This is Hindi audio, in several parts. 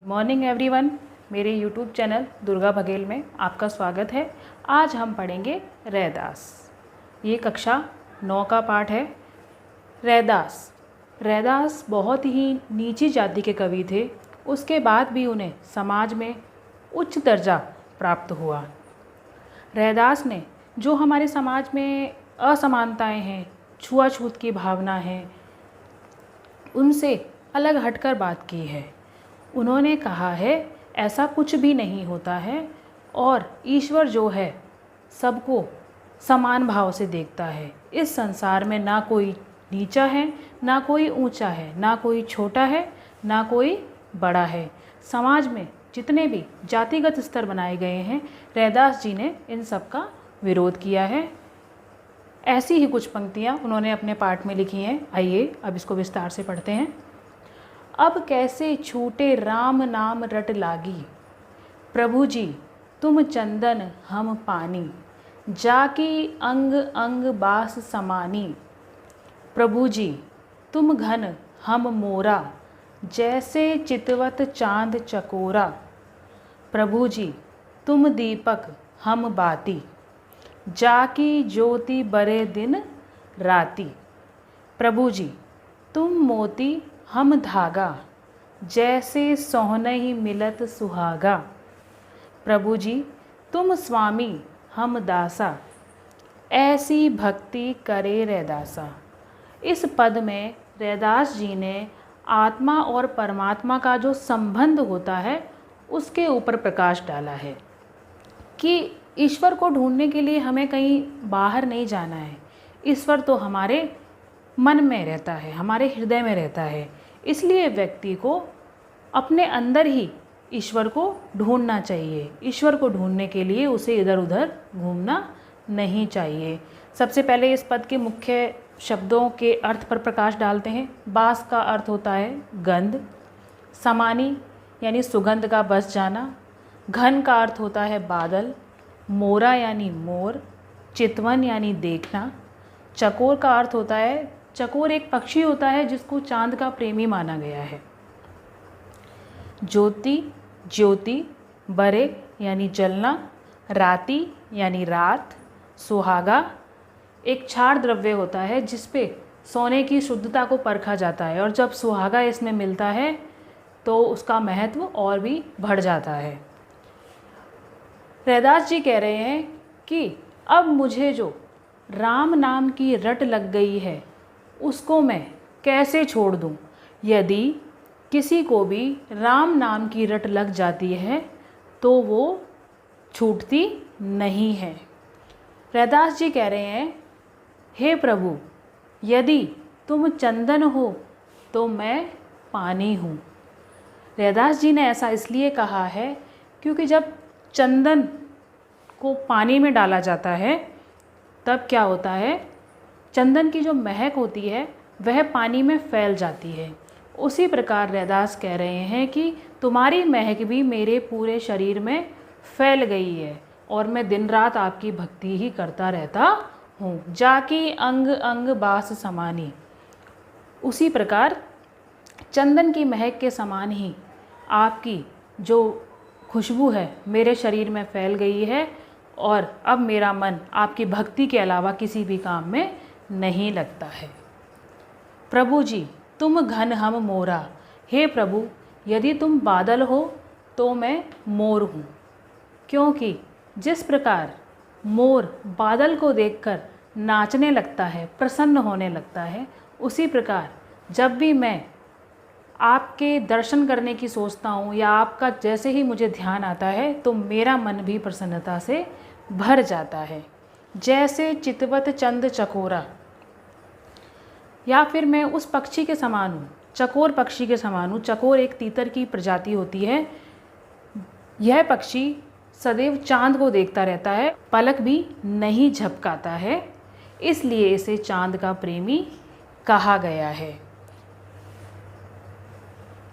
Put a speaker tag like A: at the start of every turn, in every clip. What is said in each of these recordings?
A: मॉर्निंग एवरीवन, मेरे यूट्यूब चैनल दुर्गा बघेल में आपका स्वागत है। आज हम पढ़ेंगे रैदास। ये कक्षा 9 का पाठ है। रैदास बहुत ही नीची जाति के कवि थे। उसके बाद भी उन्हें समाज में उच्च दर्जा प्राप्त हुआ। रैदास ने जो हमारे समाज में असमानताएं हैं, छुआछूत की भावना है, उनसे अलग हटकर बात की है। उन्होंने कहा है ऐसा कुछ भी नहीं होता है और ईश्वर जो है सबको समान भाव से देखता है। इस संसार में ना कोई नीचा है, ना कोई ऊंचा है, ना कोई छोटा है, ना कोई बड़ा है। समाज में जितने भी जातिगत स्तर बनाए गए हैं, रैदास जी ने इन सब का विरोध किया है। ऐसी ही कुछ पंक्तियाँ उन्होंने अपने पाठ में लिखी हैं। आइए अब इसको विस्तार से पढ़ते हैं। अब कैसे छूटे राम नाम रट लागी, प्रभु जी तुम चंदन हम पानी, जाकी अंग अंग बास समानी। प्रभु जी तुम घन हम मोरा, जैसे चितवत चांद चकोरा। प्रभु जी तुम दीपक हम बाती, जाकी ज्योति बरे दिन राती। प्रभु जी तुम मोती हम धागा, जैसे सोहनहि मिलत सुहागा। प्रभु जी तुम स्वामी हम दासा, ऐसी भक्ति करे रैदासा। इस पद में रैदास जी ने आत्मा और परमात्मा का जो संबंध होता है उसके ऊपर प्रकाश डाला है कि ईश्वर को ढूंढने के लिए हमें कहीं बाहर नहीं जाना है। ईश्वर तो हमारे मन में रहता है, हमारे हृदय में रहता है। इसलिए व्यक्ति को अपने अंदर ही ईश्वर को ढूंढना चाहिए। ईश्वर को ढूंढने के लिए उसे इधर उधर घूमना नहीं चाहिए। सबसे पहले इस पद के मुख्य शब्दों के अर्थ पर प्रकाश डालते हैं। बास का अर्थ होता है गंध, समानी यानी सुगंध का बस जाना, घन का अर्थ होता है बादल, मोरा यानी मोर, चितवन यानी देखना, चकोर का अर्थ होता है, चकोर एक पक्षी होता है जिसको चांद का प्रेमी माना गया है। ज्योति बरे यानी जलना, राती यानी रात, सुहागा एक क्षार द्रव्य होता है जिस पे सोने की शुद्धता को परखा जाता है और जब सुहागा इसमें मिलता है तो उसका महत्व और भी बढ़ जाता है। रैदास जी कह रहे हैं कि अब मुझे जो राम नाम की रट लग गई है उसको मैं कैसे छोड़ दूं। यदि किसी को भी राम नाम की रट लग जाती है तो वो छूटती नहीं है। रैदास जी कह रहे हैं, हे प्रभु यदि तुम चंदन हो तो मैं पानी हूँ। रैदास जी ने ऐसा इसलिए कहा है क्योंकि जब चंदन को पानी में डाला जाता है तब क्या होता है, चंदन की जो महक होती है वह पानी में फैल जाती है। उसी प्रकार रैदास कह रहे हैं कि तुम्हारी महक भी मेरे पूरे शरीर में फैल गई है और मैं दिन रात आपकी भक्ति ही करता रहता हूँ। जाकी अंग अंग बास समानी। उसी प्रकार चंदन की महक के समान ही आपकी जो खुशबू है मेरे शरीर में फैल गई है और अब मेरा मन आपकी भक्ति के अलावा किसी भी काम में नहीं लगता है। प्रभु जी तुम घन हम मोरा। हे प्रभु यदि तुम बादल हो तो मैं मोर हूँ, क्योंकि जिस प्रकार मोर बादल को देखकर नाचने लगता है, प्रसन्न होने लगता है, उसी प्रकार जब भी मैं आपके दर्शन करने की सोचता हूँ या आपका जैसे ही मुझे ध्यान आता है तो मेरा मन भी प्रसन्नता से भर जाता है। जैसे चितवत चंद चकोरा, या फिर मैं उस पक्षी के समान हूँ, चकोर पक्षी के समान हूँ। चकोर एक तीतर की प्रजाति होती है। यह पक्षी सदैव चांद को देखता रहता है, पलक भी नहीं झपकाता है, इसलिए इसे चांद का प्रेमी कहा गया है।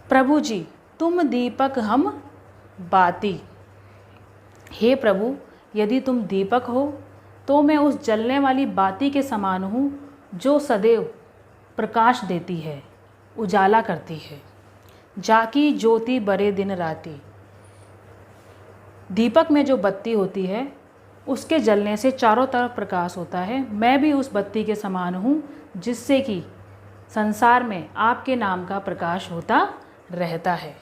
A: प्रभु जी तुम दीपक हम बाती। हे प्रभु यदि तुम दीपक हो तो मैं उस जलने वाली बाती के समान हूँ जो सदैव प्रकाश देती है, उजाला करती है। जाकी ज्योति बरे दिन राती। दीपक में जो बत्ती होती है उसके जलने से चारों तरफ प्रकाश होता है, मैं भी उस बत्ती के समान हूँ जिससे कि संसार में आपके नाम का प्रकाश होता रहता है।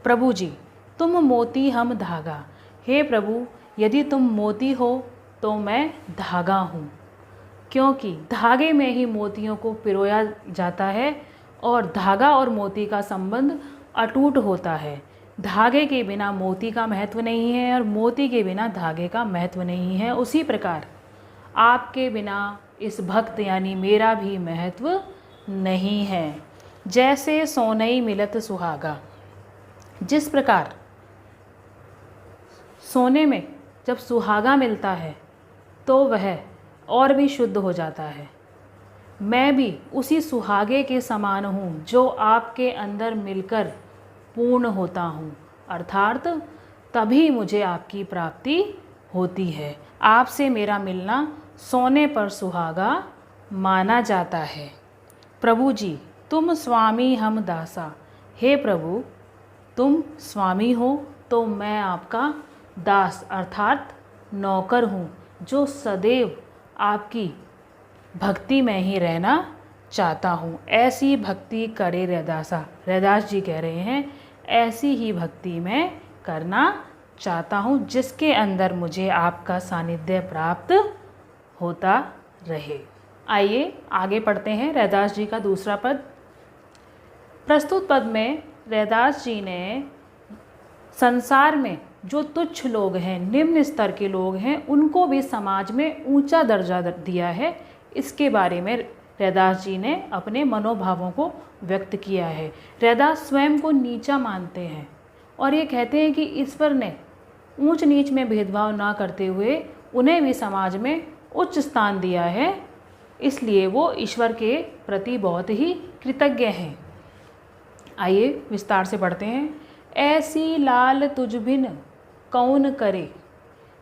A: प्रभु जी तुम मोती हम धागा। हे प्रभु यदि तुम मोती हो तो मैं धागा हूँ, क्योंकि धागे में ही मोतियों को पिरोया जाता है और धागा और मोती का संबंध अटूट होता है। धागे के बिना मोती का महत्व नहीं है और मोती के बिना धागे का महत्व नहीं है। उसी प्रकार आपके बिना इस भक्त यानी मेरा भी महत्व नहीं है। जैसे सोनई मिलत सुहागा, जिस प्रकार सोने में जब सुहागा मिलता है तो वह और भी शुद्ध हो जाता है, मैं भी उसी सुहागे के समान हूँ जो आपके अंदर मिलकर पूर्ण होता हूँ, अर्थात तभी मुझे आपकी प्राप्ति होती है। आपसे मेरा मिलना सोने पर सुहागा माना जाता है। प्रभु जी तुम स्वामी हम दासा। हे प्रभु तुम स्वामी हो तो मैं आपका दास अर्थात नौकर हूँ, जो सदैव आपकी भक्ति में ही रहना चाहता हूँ। ऐसी भक्ति करे रैदासा। रैदास जी कह रहे हैं ऐसी ही भक्ति मैं करना चाहता हूँ जिसके अंदर मुझे आपका सानिध्य प्राप्त होता रहे। आइए आगे पढ़ते हैं रैदास जी का दूसरा पद। प्रस्तुत पद में रैदास जी ने संसार में जो तुच्छ लोग हैं, निम्न स्तर के लोग हैं, उनको भी समाज में ऊंचा दर्जा दिया है, इसके बारे में रैदास जी ने अपने मनोभावों को व्यक्त किया है। रैदास स्वयं को नीचा मानते हैं और ये कहते हैं कि ईश्वर ने ऊंच नीच में भेदभाव ना करते हुए उन्हें भी समाज में उच्च स्थान दिया है, इसलिए वो ईश्वर के प्रति बहुत ही कृतज्ञ हैं। आइए विस्तार से पढ़ते हैं। ऐसी लाल तुझ बिन कौन करे,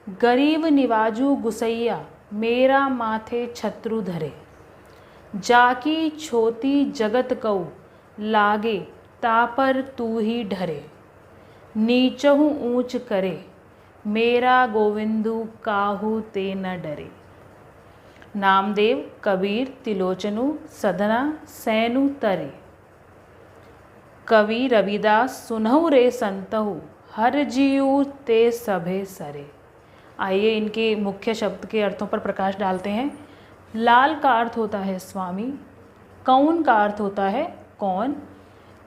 A: गरीब निवाजू गुसैया मेरा माथे छत्रु धरे। जाकी छोटी जगत कऊ लागे तापर तू ही ढरे। नीचहु ऊंच करे मेरा गोविंदु काहू ते न डरे। नामदेव कबीर तिलोचनु सदना सैनु तरे। कवि रविदास सुनहु रे संतहु हर जीव ते सभे सरे। आइए इनके मुख्य शब्द के अर्थों पर प्रकाश डालते हैं। लाल का अर्थ होता है स्वामी, कौन का अर्थ होता है कौन,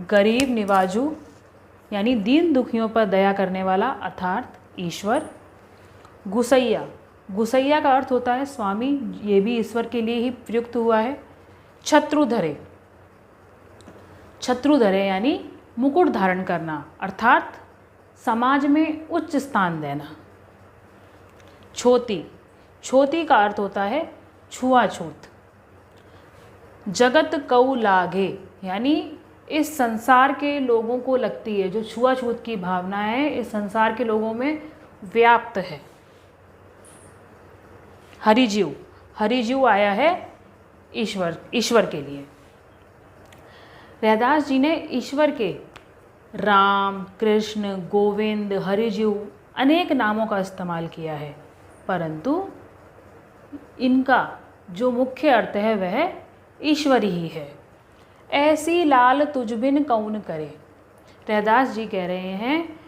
A: गरीब निवाजू यानी दीन दुखियों पर दया करने वाला अर्थात ईश्वर। गुसैया, गुसैया का अर्थ होता है स्वामी, ये भी ईश्वर के लिए ही प्रयुक्त हुआ है। छत्रुधरे, छत्रुधरे यानी मुकुट धारण करना अर्थात समाज में उच्च स्थान देना। छोटी, छोटी का अर्थ होता है छुआछूत। जगत कऊ लागे यानी इस संसार के लोगों को लगती है, जो छुआछूत की भावना है इस संसार के लोगों में व्याप्त है। हरिजीव, हरिजीव आया है ईश्वर, ईश्वर के लिए। रैदास जी ने ईश्वर के राम, कृष्ण, गोविंद, हरिजीव अनेक नामों का इस्तेमाल किया है, परंतु इनका जो मुख्य अर्थ है वह ईश्वर ही है। ऐसी लाल तुझ बिन कौन करे। रैदास जी कह रहे हैं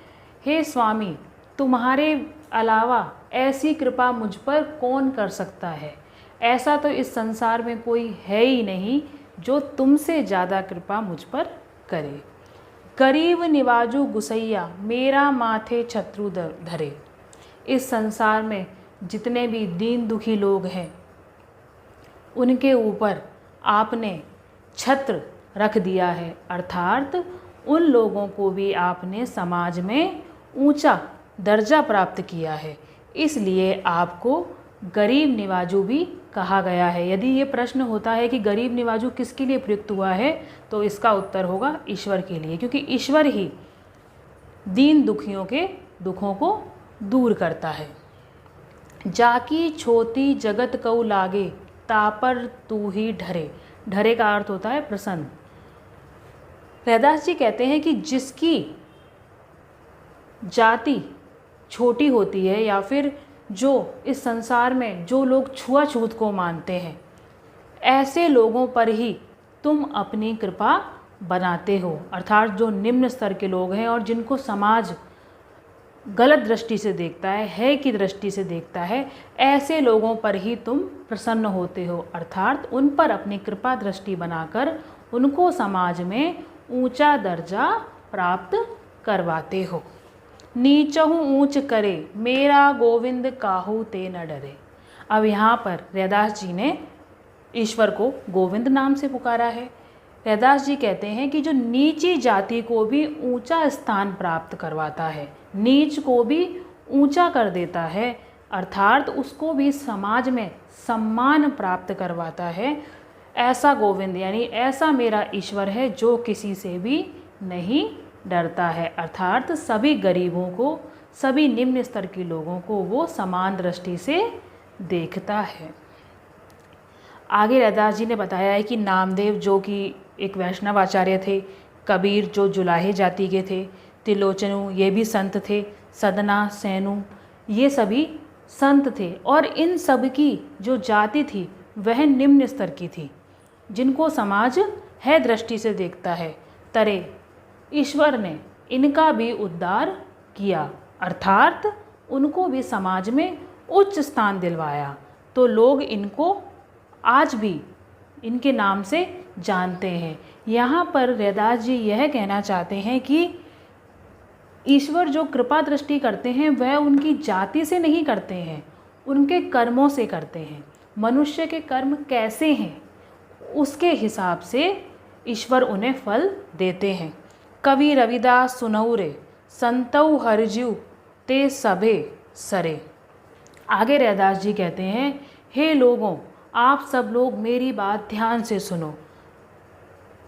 A: हे स्वामी तुम्हारे अलावा ऐसी कृपा मुझ पर कौन कर सकता है। ऐसा तो इस संसार में कोई है ही नहीं जो तुमसे ज़्यादा कृपा मुझ पर करे। गरीब निवाजू गुसैया मेरा माथे छत्रु धरे। इस संसार में जितने भी दीन दुखी लोग हैं उनके ऊपर आपने छत्र रख दिया है, अर्थात उन लोगों को भी आपने समाज में ऊंचा दर्जा प्राप्त किया है, इसलिए आपको गरीब निवाजू भी कहा गया है। यदि ये प्रश्न होता है कि गरीब निवाजू किसके लिए प्रयुक्त हुआ है तो इसका उत्तर होगा ईश्वर के लिए, क्योंकि ईश्वर ही दीन दुखियों के दुखों को दूर करता है। जाकी छोटी जगत कऊ लागे तापर तू ही ढरे। ढरे का अर्थ होता है प्रसन्न। रैदास जी कहते हैं कि जिसकी जाति छोटी होती है या फिर जो इस संसार में जो लोग छुआछूत को मानते हैं, ऐसे लोगों पर ही तुम अपनी कृपा बनाते हो। अर्थात जो निम्न स्तर के लोग हैं और जिनको समाज गलत दृष्टि से देखता है की दृष्टि से देखता है, ऐसे लोगों पर ही तुम प्रसन्न होते हो। अर्थात उन पर अपनी कृपा दृष्टि बनाकर उनको समाज में ऊंचा दर्जा प्राप्त करवाते हो। नीचहु ऊंच करे मेरा गोविंद काहू ते न डरे। अब यहाँ पर रैदास जी ने ईश्वर को गोविंद नाम से पुकारा है। रैदास जी कहते हैं कि जो नीची जाति को भी ऊंचा स्थान प्राप्त करवाता है, नीच को भी ऊंचा कर देता है, अर्थात उसको भी समाज में सम्मान प्राप्त करवाता है, ऐसा गोविंद यानी ऐसा मेरा ईश्वर है जो किसी से भी नहीं डरता है। अर्थात सभी गरीबों को, सभी निम्न स्तर के लोगों को वो समान दृष्टि से देखता है। आगे रैदास जी ने बताया है कि नामदेव जो कि एक वैष्णव आचार्य थे, कबीर जो जुलाहे जाति के थे, त्रिलोचनु ये भी संत थे, सदना, सैनु ये सभी संत थे और इन सब की जो जाति थी वह निम्न स्तर की थी, जिनको समाज है दृष्टि से देखता है। तरे ईश्वर ने इनका भी उद्धार किया, अर्थात उनको भी समाज में उच्च स्थान दिलवाया, तो लोग इनको आज भी इनके नाम से जानते हैं। यहाँ पर रैदास जी यह कहना चाहते हैं कि ईश्वर जो कृपा दृष्टि करते हैं वह उनकी जाति से नहीं करते हैं, उनके कर्मों से करते हैं। मनुष्य के कर्म कैसे हैं उसके हिसाब से ईश्वर उन्हें फल देते हैं। कवि रविदास सुनौरे संतौ हरज्यू ते सभे सरे। आगे रैदास जी कहते हैं, हे लोगों, आप सब लोग मेरी बात ध्यान से सुनो।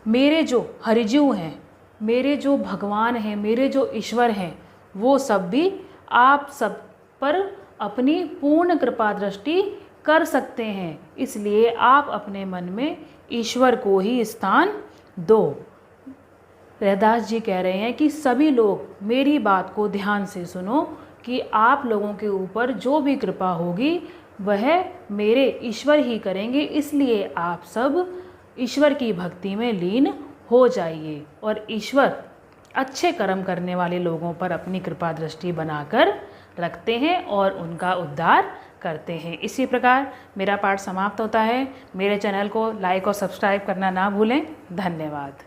A: मेरे जो हरिजू हैं, मेरे जो भगवान हैं, मेरे जो ईश्वर हैं, वो सब भी आप सब पर अपनी पूर्ण कृपा दृष्टि कर सकते हैं। इसलिए आप अपने मन में ईश्वर को ही स्थान दो। रैदास जी कह रहे हैं कि सभी लोग मेरी बात को ध्यान से सुनो कि आप लोगों के ऊपर जो भी कृपा होगी वह मेरे ईश्वर ही करेंगे। इसलिए आप सब ईश्वर की भक्ति में लीन हो जाइए और ईश्वर अच्छे कर्म करने वाले लोगों पर अपनी कृपा दृष्टि बनाकर रखते हैं और उनका उद्धार करते हैं। इसी प्रकार मेरा पाठ समाप्त होता है। मेरे चैनल को लाइक और सब्सक्राइब करना ना भूलें। धन्यवाद।